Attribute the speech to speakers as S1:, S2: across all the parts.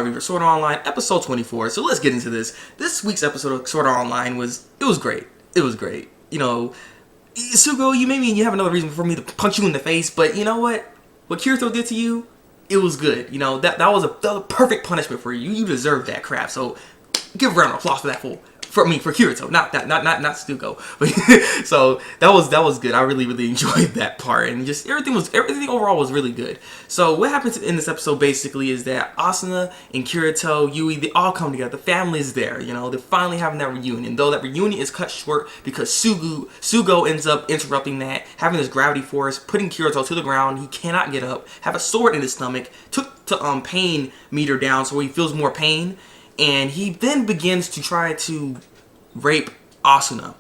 S1: review Sword Art Online, episode 24. So let's get into this. This week's episode of Sword Art Online was great. It was great. You know, SUGOU, you have another reason for me to punch you in the face, but you know what? What Kirito did to you, it was good. You know, that was a perfect punishment for you. You deserve that crap. So give a round of applause for that fool. For Kirito, not SUGOU. But so that was good. I really enjoyed that part, and just everything overall was really good. So what happens in this episode basically is that Asuna and Kirito, Yui, they all come together. The family's there. You know, they're finally having that reunion. Though that reunion is cut short because SUGOU ends up interrupting that, having this gravity force, putting Kirito to the ground. He cannot get up. Have a sword in his stomach. Took the pain meter down so he feels more pain. And he then begins to try to rape Asuna.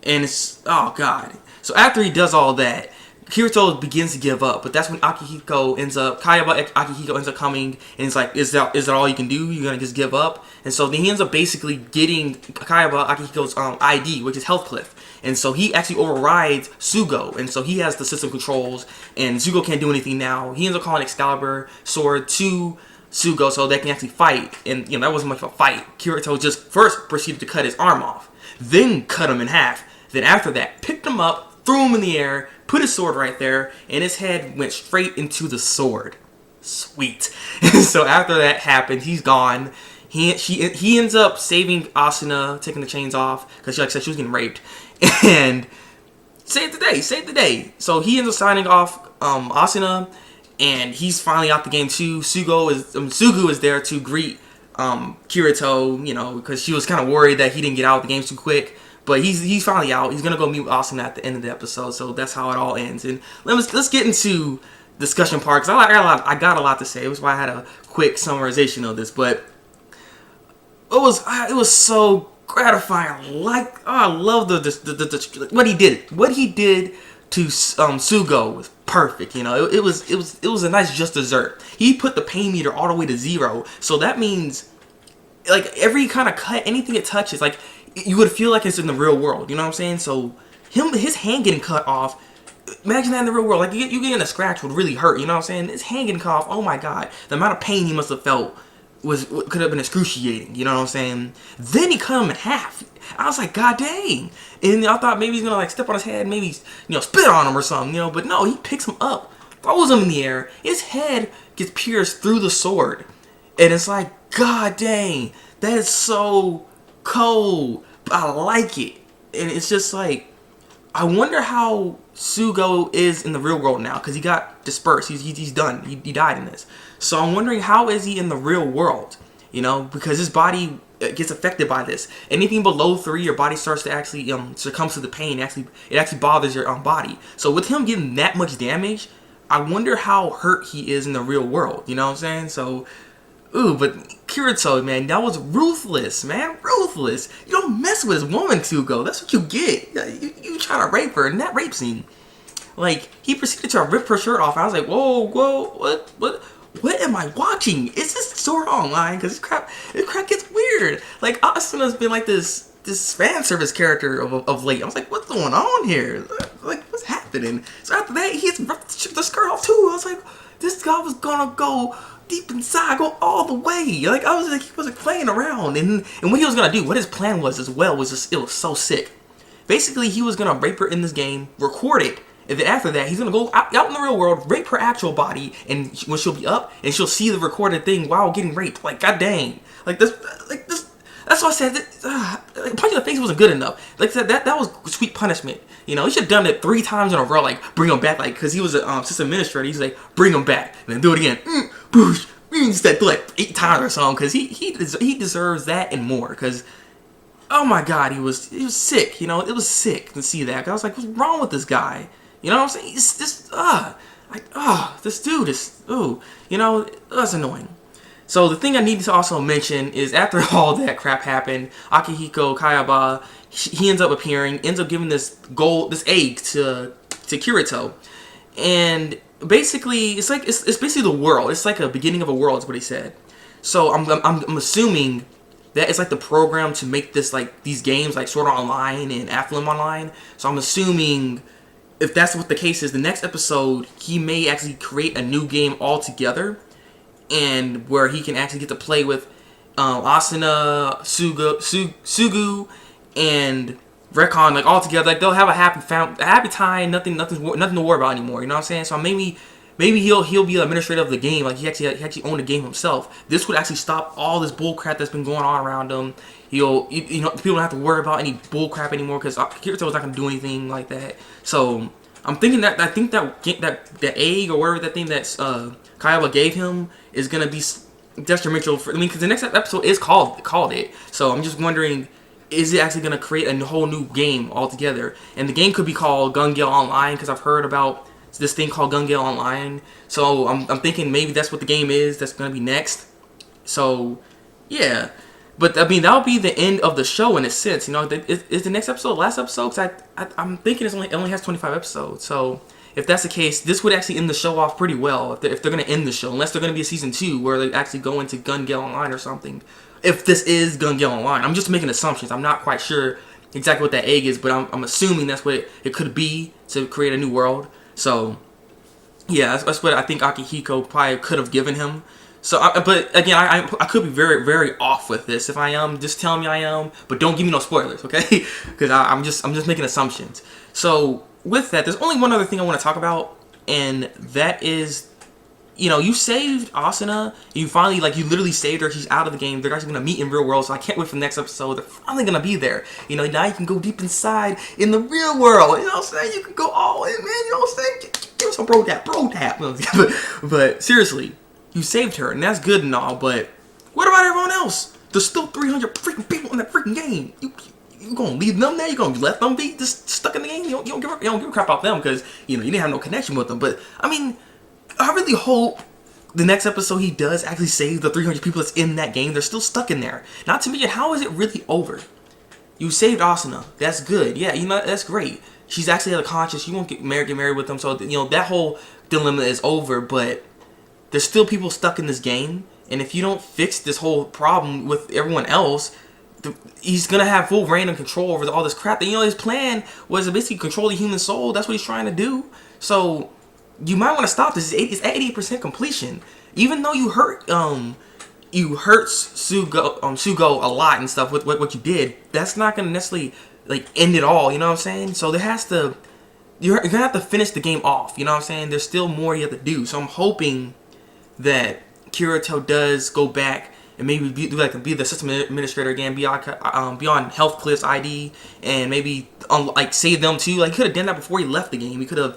S1: And it's, oh god. So after he does all that, Kirito begins to give up. But that's when Kayaba Akihiko ends up coming. And it's like, is that all you can do? You're gonna just give up? And so then he ends up basically getting Kayaba Akihiko's ID, which is Health Cliff. And so he actually overrides SUGOU. And so he has the system controls. And SUGOU can't do anything now. He ends up calling Excalibur sword to SUGOU so they can actually fight, and you know that wasn't much of a fight. Kirito just first proceeded to cut his arm off, then cut him in half. Then after that, picked him up, threw him in the air, put his sword right there, and his head went straight into the sword. Sweet. So after that happened, he's gone. He ends up saving Asuna, taking the chains off because like I said, she was getting raped, and saved the day. So he ends up signing off Asuna. And he's finally out the game too. SUGOU is there to greet Kirito, you know, because she was kind of worried that he didn't get out of the game too quick. But he's finally out. He's gonna go meet with Asuna at the end of the episode. So that's how it all ends. And let's get into discussion part because I got a lot to say. It was why I had a quick summarization of this. But it was so gratifying. I love the what he did. What he did to SUGOU was perfect. You know, it was a nice just dessert. He put the pain meter all the way to 0, so that means like every kind of cut, anything it touches, like you would feel like it's in the real world. You know what I'm saying? So his hand getting cut off, imagine that in the real world. Like you getting a scratch would really hurt. You know what I'm saying? His hand getting cut off. Oh my god, the amount of pain he must have felt could have been excruciating. You know what I'm saying? Then he cut him in half. I was like, god dang. And I thought maybe he's gonna like step on his head, maybe spit on him or something, but no, he picks him up, throws him in the air. His head gets pierced through the sword, and it's like, god dang, that is so cold. I like it, and it's just like, I wonder how SUGOU is in the real world now because he got dispersed. He's done. He died in this. So I'm wondering how is he in the real world? Because his body gets affected by this. Anything below 3, your body starts to actually succumb to the pain. It actually bothers your body. So with him getting that much damage, I wonder how hurt he is in the real world. You know what I'm saying? So, but Kirito, man, that was ruthless, man, ruthless. You don't mess with his woman, SUGOU. That's what you get. You try to rape her in that rape scene. Like, he proceeded to rip her shirt off. I was like, whoa, what am I watching? Is this Sword Art Online? Because this crap gets weird. Like, Asuna's been like this fan service character of late. I was like, what's going on here? Like, what's happening? So after that, he ripped the skirt off too. I was like, this guy was gonna go deep inside, go all the way. Like, I was like, he wasn't playing around. And what he was gonna do, what his plan was as well, was just, it was so sick. Basically, he was gonna rape her in this game, record it, and then after that, he's gonna go out in the real world, rape her actual body, and when she'll be up, and she'll see the recorded thing while getting raped. Like, god dang. Like this. That's why I said punching the face wasn't good enough. Like I said, that was sweet punishment. He should have done it 3 times in a row. Like, bring him back. Like, because he was a system administrator. He's like, bring him back, and then do it again. Boosh. Instead, do like 8 times or something. Because he deserves that and more. Because, oh my god, he was sick. It was sick to see that. I was like, what's wrong with this guy? You know what I'm saying? It's just, this dude is, that's annoying. So the thing I need to also mention is after all that crap happened, Akihiko Kayaba, he ends up appearing, ends up giving this egg to Kirito. And basically, it's basically the world. It's like a beginning of a world is what he said. So I'm assuming that it's like the program to make this, like, these games like Sword Art Online and Affluent Online. So I'm assuming if that's what the case is, the next episode, he may actually create a new game altogether. and where he can actually get to play with Asuna, SUGOU, and Recon, like, all together. Like, they'll have a happy time. Nothing to worry about anymore. You know what I'm saying? So maybe he'll be the administrator of the game. Like, he actually own the game himself. This would actually stop all this bull crap that's been going on around him. People don't have to worry about any bull crap anymore because Kirito's not gonna do anything like that. So I'm thinking that that egg or whatever that thing that Kaiba gave him is gonna be detrimental for. I mean, because the next episode is called it. So I'm just wondering, is it actually gonna create a whole new game altogether? And the game could be called Gun Gale Online because I've heard about this thing called Gun Gale Online. So I'm thinking maybe that's what the game is that's gonna be next. So yeah. But, I mean, that'll be the end of the show in a sense. You know, is the next episode last episode? Because I'm thinking it only has 25 episodes. So, if that's the case, this would actually end the show off pretty well. If they're going to end the show. Unless they're going to be a season 2 where they actually go into Gun Gale Online or something. If this is Gun Gale Online. I'm just making assumptions. I'm not quite sure exactly what that egg is. But I'm assuming that's what it could be to create a new world. So, yeah, that's what I think Akihiko probably could have given him. So, but again, I could be very, very off with this. If I am, just tell me I am. But don't give me no spoilers, okay? Because I'm just making assumptions. So with that, there's only one other thing I want to talk about, and that is, you know, you saved Asuna. You finally, like, you literally saved her. She's out of the game. They're actually gonna meet in real world. So I can't wait for the next episode. They're finally gonna be there. You know, now you can go deep inside in the real world. You know what I'm saying? You can go all in, man. You know what I'm saying? Give us some bro tap. But seriously. You saved her, and that's good and all, but what about everyone else? There's still 300 freaking people in that freaking game. You gonna leave them there? You gonna let them be just stuck in the game? You don't give a crap about them because, you know, you didn't have no connection with them. But, I mean, I really hope the next episode he does actually save the 300 people that's in that game. They're still stuck in there. Not to mention, how is it really over? You saved Asuna. That's good. Yeah, you know, that's great. She's actually out of conscious. You won't get married with them. So, you know, that whole dilemma is over, but there's still people stuck in this game, and if you don't fix this whole problem with everyone else, he's gonna have full reign and control over all this crap. And, you know, his plan was to basically control the human soul. That's what he's trying to do. So you might want to stop this. It's at 80% completion. Even though you hurt SUGOU a lot and stuff with what you did, that's not gonna necessarily like end it all. You know what I'm saying? So you're gonna have to finish the game off. You know what I'm saying? There's still more you have to do. So I'm hoping that Kirito does go back and maybe be the system administrator again, be on Health Cliff's ID, and maybe like save them too. Like, he could have done that before he left the game. He could have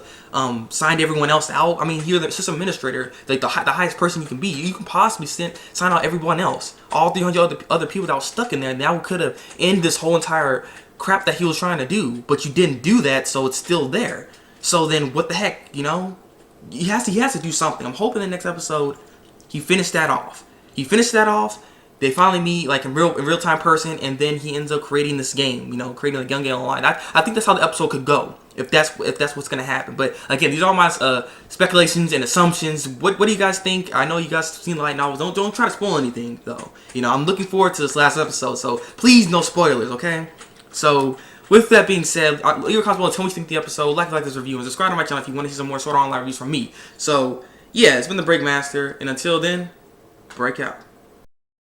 S1: signed everyone else out. I mean, you're the system administrator, like the highest person you can be. You can possibly sign out everyone else, all 300 other people that were stuck in there. Now we could have ended this whole entire crap that he was trying to do, but you didn't do that, so it's still there. So then, what the heck, you know? He has to do something. I'm hoping the next episode he finished that off. They finally meet like in real time person, and then he ends up creating this game. You know, creating a Gun Gale Online. I think that's how the episode could go if that's what's gonna happen. But again, these are all my speculations and assumptions. What do you guys think? I know you guys seen the light novels. Don't try to spoil anything though. You know, I'm looking forward to this last episode. So please, no spoilers, okay? So, with that being said, leave a comment below. Tell me what you think of the episode. Like this review, and subscribe to my channel if you want to see some more Sword Art Online reviews from me. So, yeah, it's been the Thabreakmaster, and until then, break out.